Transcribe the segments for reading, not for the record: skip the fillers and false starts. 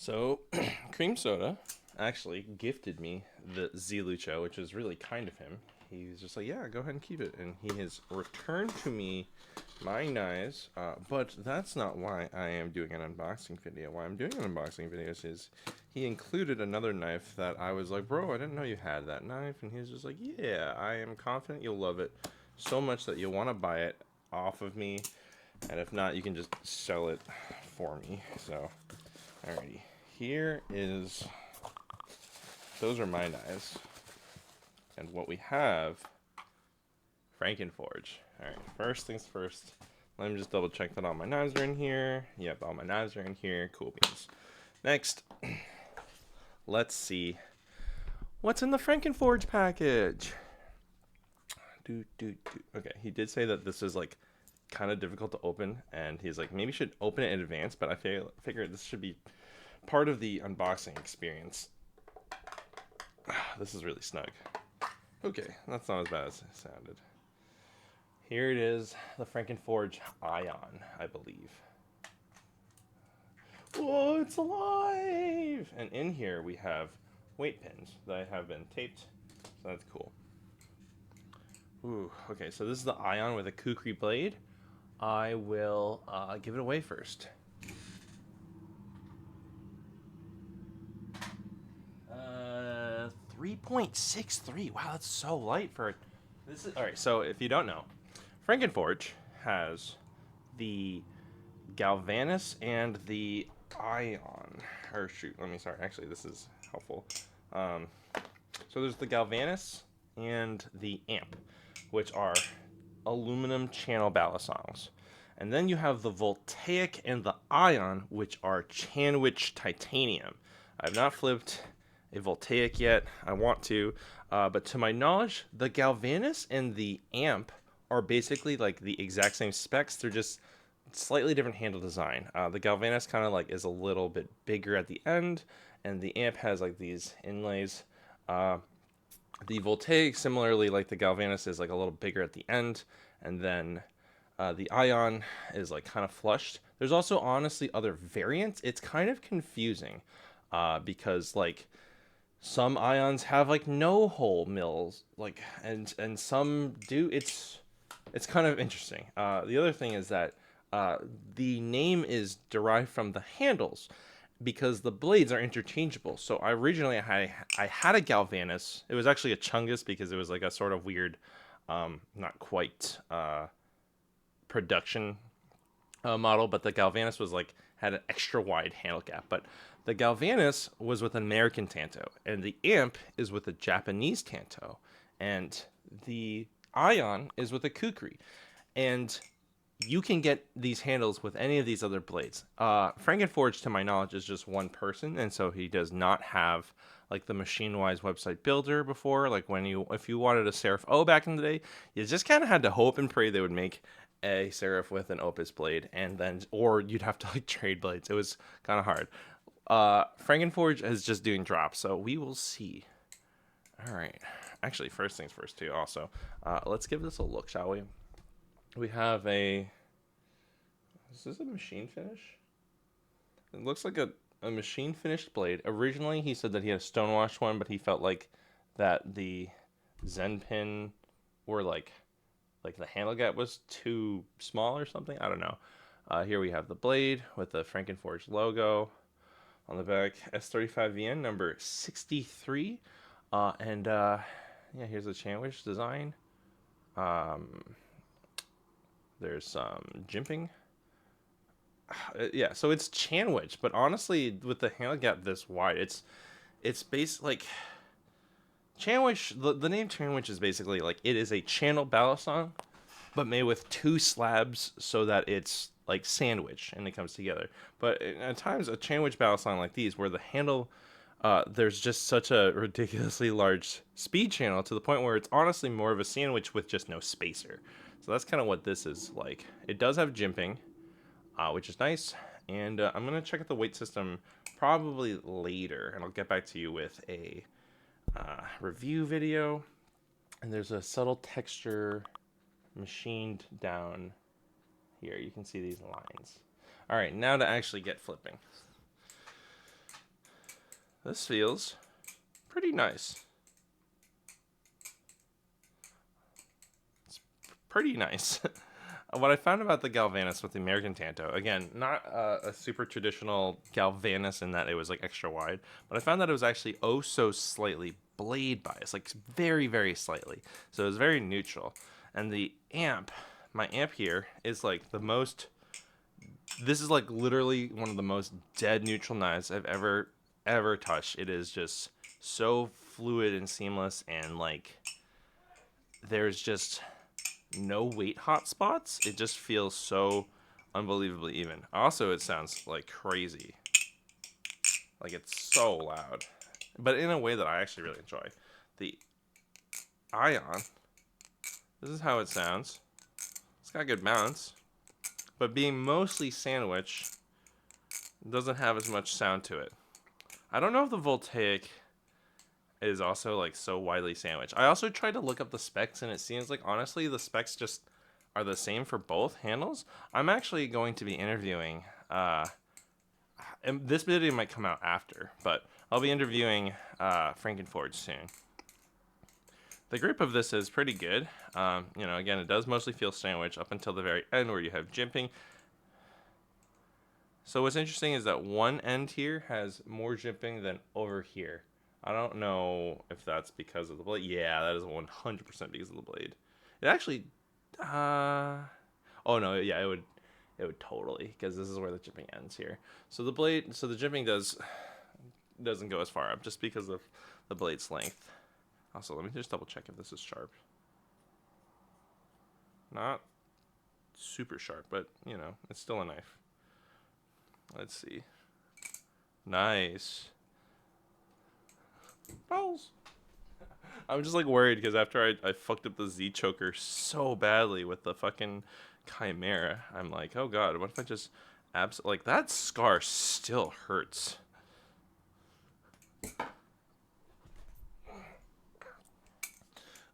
So, Cream Soda actually gifted me the Z Lucho, which is really kind of him. He was just like, yeah, go ahead and keep it. And he has returned to me my knives, but that's not why I am doing an unboxing video. Why I'm doing an unboxing video is he included another knife that I was like, bro, I didn't know you had that knife. And he was just like, yeah, I am confident you'll love it so much that you'll want to buy it off of me. And if not, you can just sell it for me. So, alrighty. Here is, those are my knives. And what we have, Frankeenforge. Alright, first things first. Let me just double check that all my knives are in here. Yep, all my knives are in here. Cool beans. Next, let's see what's in the Frankeenforge package. Okay, he did say that this is like kind of difficult to open, and he's like, maybe you should open it in advance, but I figured this should be part of the unboxing experience. This is really snug. Okay, that's not as bad as it sounded. Here it is, the Frankeenforge Ion, I believe. Whoa, it's alive! And in here we have weight pins that have been taped, so that's cool. Ooh, okay, so this is the Ion with a kukri blade. I will give it away first. 3.63. Wow, that's so light for this. All right, so if you don't know, Frankeenforge has the Galvanus and the Ion. Or shoot, actually, this is helpful. So there's the Galvanus and the Amp, which are aluminum channel balisongs. And then you have the Voltaic and the Ion, which are Chanwich titanium. I've not flipped a Voltaic yet. I want to, but to my knowledge, the Galvanus and the Amp are basically like the exact same specs. They're just slightly different handle design. The Galvanus kind of like is a little bit bigger at the end, and the Amp has like these inlays. The Voltaic, similarly, like the Galvanus, is like a little bigger at the end, and then the Ion is like kind of flushed. There's also honestly other variants. It's kind of confusing because like some Ions have like no hole mills, like and some do. It's kind of interesting. The other thing is that the name is derived from the handles because the blades are interchangeable. So I had a Galvanus. It was actually a Chungus because it was like a sort of weird, not quite production model, but the Galvanus was like had an extra wide handle gap. But the Galvanus was with an American Tanto, and the Amp is with a Japanese Tanto, and the Ion is with a Kukri. And you can get these handles with any of these other blades. Frankeenforge, to my knowledge, is just one person, and so he does not have like the Machine-Wise website builder before. Like if you wanted a Seraph O back in the day, you just kind of had to hope and pray they would make a Seraph with an Opus blade, and then or you'd have to like trade blades. It was kind of hard. Frankeenforge is just doing drops, so we will see. All right. Actually, first things first too. Also, let's give this a look, shall we? We have a. Is this a machine finish? It looks like a machine finished blade. Originally, he said that he had a stonewashed one, but he felt like that the Zen pin were like the handle gap was too small or something. I don't know. Here we have the blade with the Frankeenforge logo on the back. S35VN number 63. Yeah, here's the Chanwich design. There's some jimping. Yeah, so it's Chanwich, but honestly, with the handle gap this wide, it's based like Chanwich. The name Chanwich is basically like it is a channel balisong, but made with two slabs so that it's like sandwich and it comes together. But at times, a Chanwich balisong like these, where the handle there's just such a ridiculously large speed channel to the point where it's honestly more of a sandwich with just no spacer. So that's kind of what this is like. It does have jimping, which is nice. And I'm going to check out the weight system probably later, and I'll get back to you with a review video. And there's a subtle texture machined down here. You can see these lines. All right, now to actually get flipping. This feels pretty nice. It's pretty nice. What I found about the Galvanus with the American Tanto, again, not a super traditional Galvanus in that it was like extra wide, but I found that it was actually oh so slightly blade bias, like very, very slightly. So it was very neutral. And the amp, my amp here is like the most, this is like literally one of the most dead neutral knives I've ever touched. It is just so fluid and seamless, and like there's just no weight hot spots. It just feels so unbelievably even. Also, it sounds like crazy. Like it's so loud, but in a way that I actually really enjoy. The Ion, this is how it sounds. It's got good balance, but being mostly sandwich doesn't have as much sound to it. I don't know if the Voltaic is also like so widely sandwiched. I also tried to look up the specs, and it seems like honestly the specs just are the same for both handles. I'm actually going to be interviewing, and this video might come out after, but I'll be interviewing Frankeenforge soon. The grip of this is pretty good. You know, again, it does mostly feel sandwich up until the very end where you have jimping. So what's interesting is that one end here has more jimping than over here. I don't know if that's because of the blade. Yeah, that is 100% because of the blade. It actually, oh no, yeah, it would totally, because this is where the jimping ends here. So the blade, so the jimping doesn't go as far up just because of the blade's length. Also, let me just double check if this is sharp. Not super sharp, but you know, it's still a knife. Let's see. Nice. Balls. I'm just like worried because after I fucked up the Z choker so badly with the fucking Chimera, I'm like, oh god, what if I just like that scar still hurts.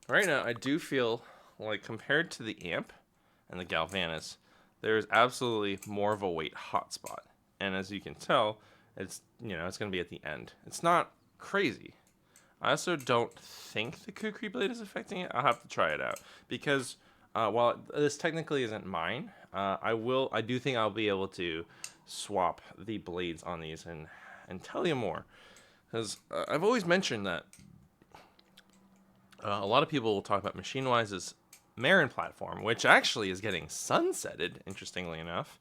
Right now, I do feel like compared to the amp and the Galvanus, there's absolutely more of a weight hotspot. And as you can tell, it's, you know, it's going to be at the end. It's not crazy. I also don't think the Kukri blade is affecting it. I'll have to try it out because while this technically isn't mine, I do think I'll be able to swap the blades on these and tell you more. Because I've always mentioned that a lot of people will talk about Machine Wise's Marin platform, which actually is getting sunsetted, interestingly enough,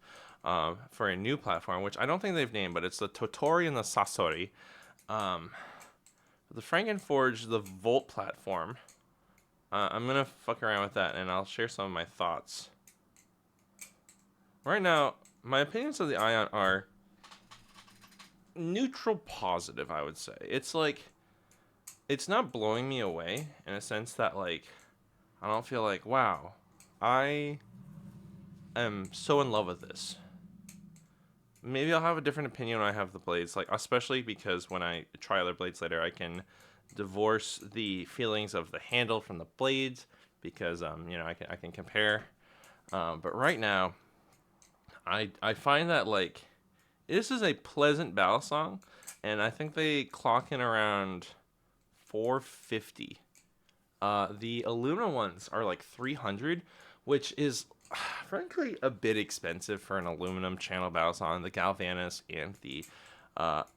for a new platform, which I don't think they've named, but it's the Totori and the Sasori. The Frankeenforge, the Volt platform, I'm going to fuck around with that, and I'll share some of my thoughts. Right now, my opinions of the Ion are neutral positive, I would say. It's like, it's not blowing me away in a sense that, like, I don't feel like, wow, I am so in love with this. Maybe I'll have a different opinion when I have the blades, like, especially because when I try other blades later, I can divorce the feelings of the handle from the blades because, you know, I can compare. But right now, I find that, like, this is a pleasant Balisong, and I think they clock in around 450. The aluminum ones are like 300, which is frankly a bit expensive for an aluminum channel Balisong. The Galvanus and the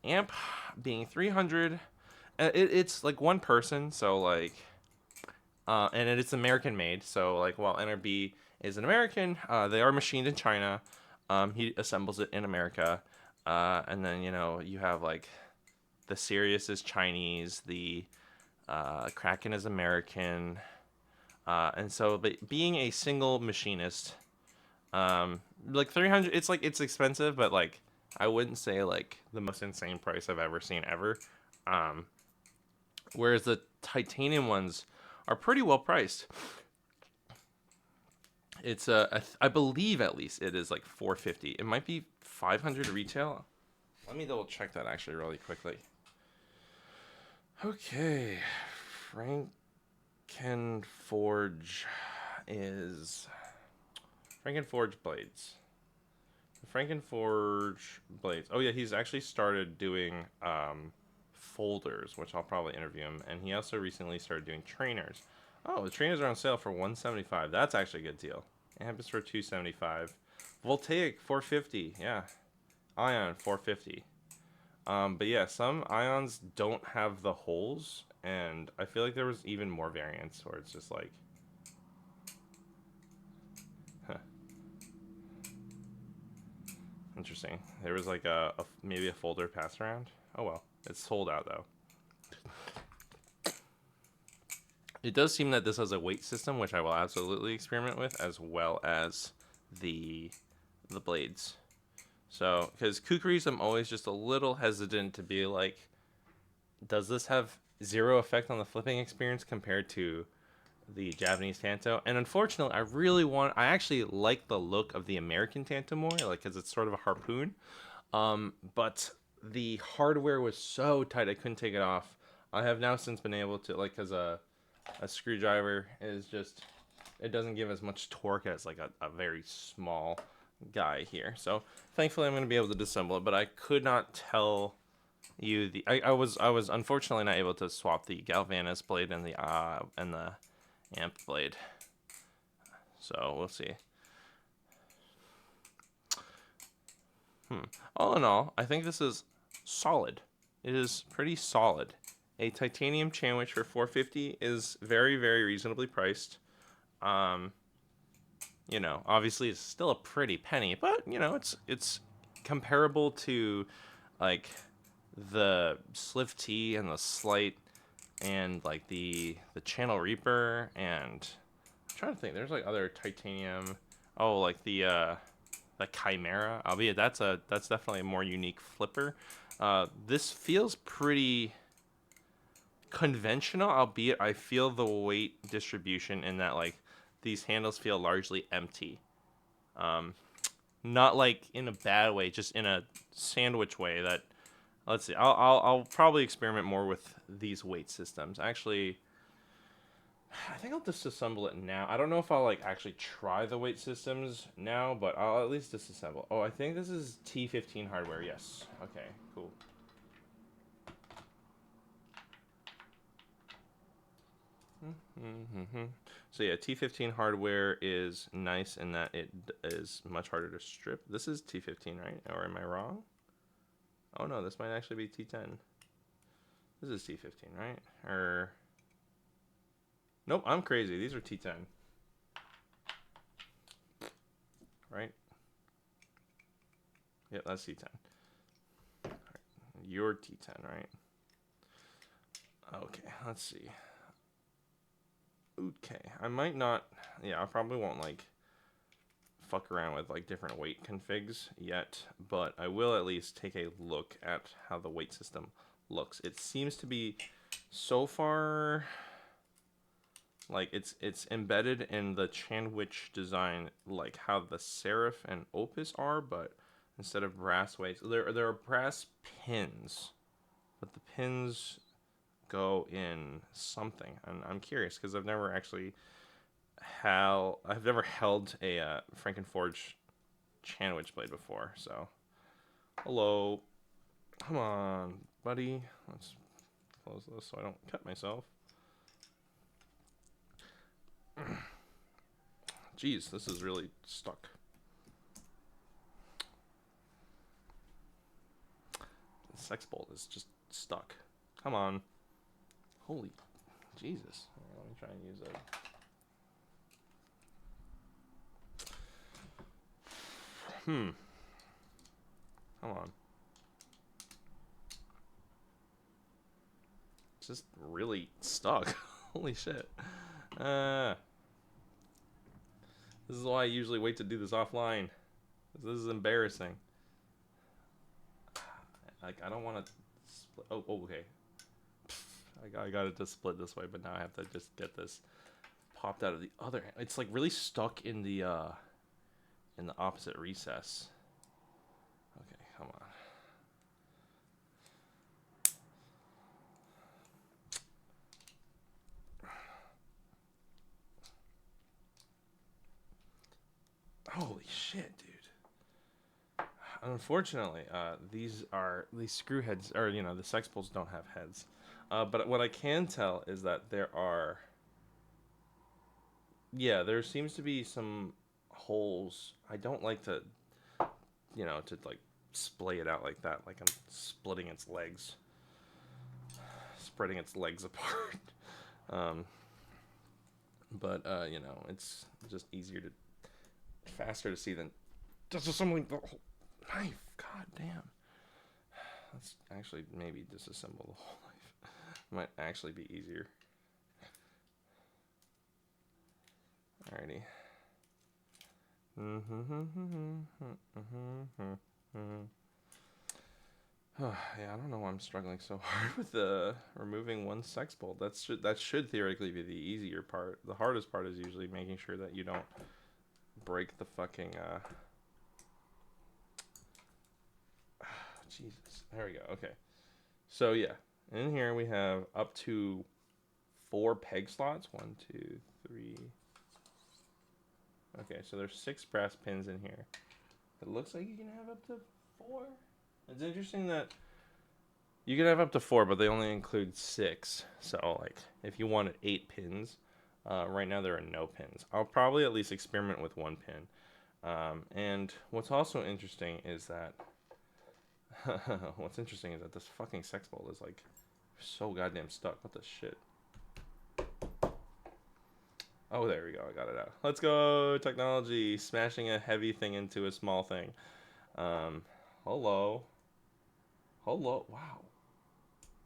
amp being 300. It's like one person, so like, and it's American made. So like, while NRB is an American, they are machined in China. He assembles it in America, and then you know you have like the Sirius is Chinese, the Kraken is American, and so but being a single machinist, like 300, it's like it's expensive, but like I wouldn't say like the most insane price I've ever seen ever. Whereas the titanium ones are pretty well priced. It's I believe at least it is like 450. It might be 500 retail. Let me double check that actually really quickly. Okay, Frankeenforge is Frankeenforge blades. Frankeenforge blades. Oh yeah, he's actually started doing folders, which I'll probably interview him. And he also recently started doing trainers. Oh, the trainers are on sale for $175. That's actually a good deal. Ampus for $275. Voltaic 450. Yeah. Ion 450. But yeah, some ions don't have the holes, and I feel like there was even more variants where it's just like, huh. Interesting. There was like maybe a folder pass around. Oh well, it's sold out though. It does seem that this has a weight system, which I will absolutely experiment with, as well as the blades. So, because kukris, I'm always just a little hesitant to be like, does this have zero effect on the flipping experience compared to the Japanese Tanto? And unfortunately, I actually like the look of the American Tanto more, like, because it's sort of a harpoon. But the hardware was so tight, I couldn't take it off. I have now since been able to, like, because a screwdriver is just, it doesn't give as much torque as like a very small guy here. So thankfully I'm going to be able to disassemble it, but I could not tell you I was unfortunately not able to swap the Galvanus blade and the amp blade. So we'll see. All in all, I think this is solid. It is pretty solid. A titanium sandwich for $450 is very, very reasonably priced. You know, obviously it's still a pretty penny, but you know, it's comparable to like the Slift T and the Slight and like the Channel Reaper, and I'm trying to think, there's like other titanium, oh, like the Chimera, albeit that's definitely a more unique flipper. This feels pretty conventional, albeit I feel the weight distribution in that like these handles feel largely empty. Not like in a bad way, just in a sandwich way that, let's see, I'll probably experiment more with these weight systems. Actually, I think I'll disassemble it now. I don't know if I'll like actually try the weight systems now, but I'll at least disassemble. Oh, I think this is T15 hardware. Yes. Okay, cool. So yeah, T15 hardware is nice in that it is much harder to strip. This is T15, right? Or am I wrong? Oh no, this might actually be T10. This is T15, right? Or nope, I'm crazy. These are T10. Right? Yep, that's T10. Right. You're T10, right? Okay, let's see. Okay, I might not, yeah, I probably won't like fuck around with like different weight configs yet, but I will at least take a look at how the weight system looks. It seems to be so far like it's embedded in the Sandwich design, like how the Serif and Opus are, but instead of brass weights, there are brass pins, but the pins go in something, and I'm curious because I've never actually held a Frankeenforge Sandwich blade before. So hello, come on buddy, let's close this so I don't cut myself. Jeez, this is really stuck. The sex bolt is just stuck. Come on. Holy Jesus. Let me try and use it. Come on. It's just really stuck. Holy shit. This is why I usually wait to do this offline. This is embarrassing. Like, I don't want to split. Oh, okay. I got it to split this way, but now I have to just get this popped out of the other hand. It's like really stuck in the opposite recess. Okay, come on. Holy shit, dude. unfortunately, these screw heads, or the sexpoles don't have heads. But what I can tell is that there seems to be some holes. I don't like to, to like splay it out like that, like I'm splitting its legs, spreading its legs apart. um, but it's just faster to see than disassembling the whole knife. God damn. Let's actually maybe disassemble the whole knife. Might actually be easier. Alrighty. Yeah, I don't know why I'm struggling so hard with removing one sex bolt. That should theoretically be the easier part. The hardest part is usually making sure that you don't break the fucking Jesus. There we go. Okay. So yeah, in here we have up to 4 peg slots. 1, 2, 3. Okay, so there's 6 brass pins in here. It looks like you can have up to 4. It's interesting that you can have up to 4, but they only include 6. So like, if you wanted 8 pins, right now there are no pins. I'll probably at least experiment with 1 pin. And what's also interesting is that this fucking sex bolt is like so goddamn stuck. What the shit? Oh, there we go. I got it out. Let's go, technology. Smashing a heavy thing into a small thing. Hello. Hello. Wow.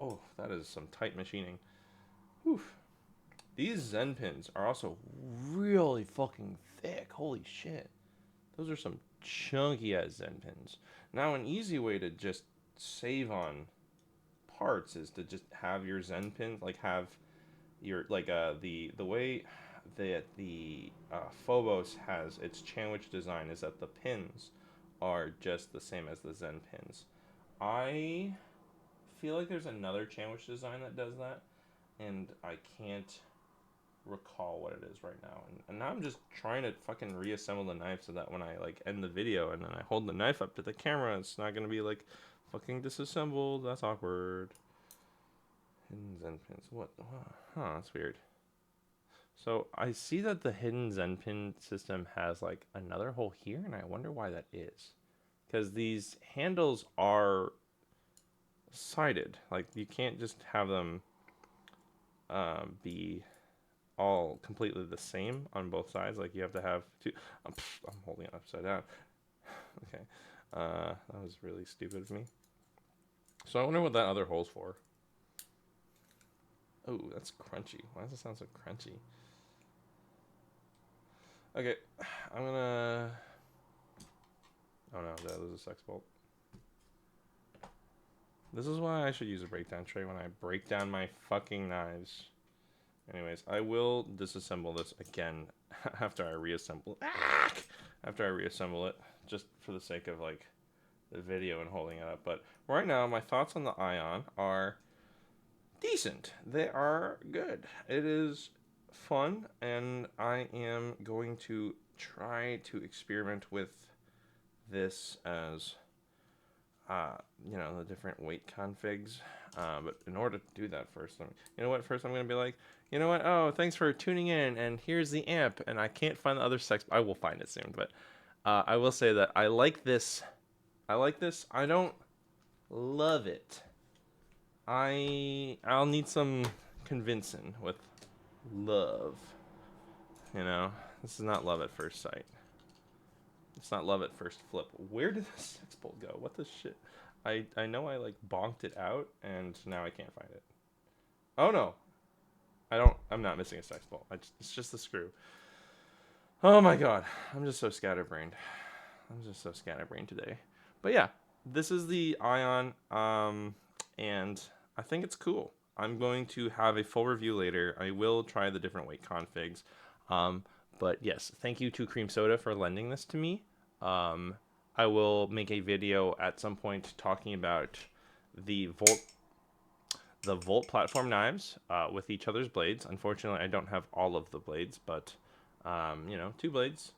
Oh, that is some tight machining. Whew. These Zen pins are also really fucking thick. Holy shit. Those are some chunky ass Zen pins. Now, an easy way to just save on parts is to just have your Zen pins, like have your, like, the way that the Phobos has its Chanwich design is that the pins are just the same as the Zen pins. I feel like there's another Chanwich design that does that, and I can't recall what it is right now. And now I'm just trying to fucking reassemble the knife so that when I like end the video and then I hold the knife up to the camera, it's not gonna be like fucking disassembled. That's awkward. Hidden Zen pins. What? Huh, that's weird. So I see that the hidden Zen pin system has like another hole here, and I wonder why that is. Because these handles are sided. Like, you can't just have them be all completely the same on both sides. Like, you have to have two. I'm holding it upside down. Okay. That was really stupid of me. So I wonder what that other hole's for. Oh, that's crunchy. Why does it sound so crunchy? Okay, I'm gonna... Oh no, that was a sex bolt. This is why I should use a breakdown tray when I break down my fucking knives. Anyways, I will disassemble this again after I reassemble it. After I reassemble it, just for the sake of like the video and holding it up. But right now, my thoughts on the Ion are decent. They are good. It is fun, and I am going to try to experiment with this as the different weight configs. But in order to do that, first I'm going to be like, you know what? Oh, thanks for tuning in, and here's the amp. And I can't find the other sex. I will find it soon, but I will say that I like this. I don't love it. I'll need some convincing with love. This is not love at first sight. It's not love at first flip. Where did the sex bolt go? What the shit? I know I like bonked it out, and now I can't find it. Oh no, I'm not missing a sex bolt. It's just the screw. Oh my god, I'm just so scatterbrained. Today. But yeah, this is the Ion, and I think it's cool. I'm going to have a full review later. I will try the different weight configs. But yes, thank you to Cream Soda for lending this to me. I will make a video at some point talking about the Volt platform knives with each other's blades. Unfortunately, I don't have all of the blades, but 2 blades,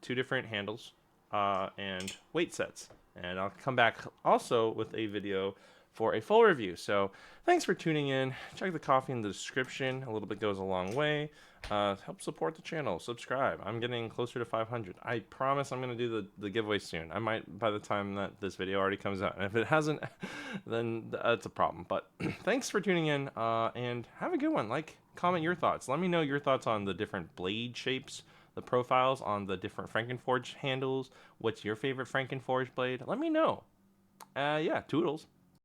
2 different handles, and weight sets. And I'll come back also with a video for a full review. So thanks for tuning in. Check the coffee in the description. A little bit goes a long way. Help support the channel. Subscribe. I'm getting closer to 500. I promise I'm going to do the giveaway soon. I might by the time that this video already comes out. And if it hasn't, then that's a problem. But thanks for tuning in, and have a good one. Like, comment your thoughts. Let me know your thoughts on the different blade shapes, the profiles on the different Frankeenforge handles. What's your favorite Frankeenforge blade? Let me know. Yeah, toodles.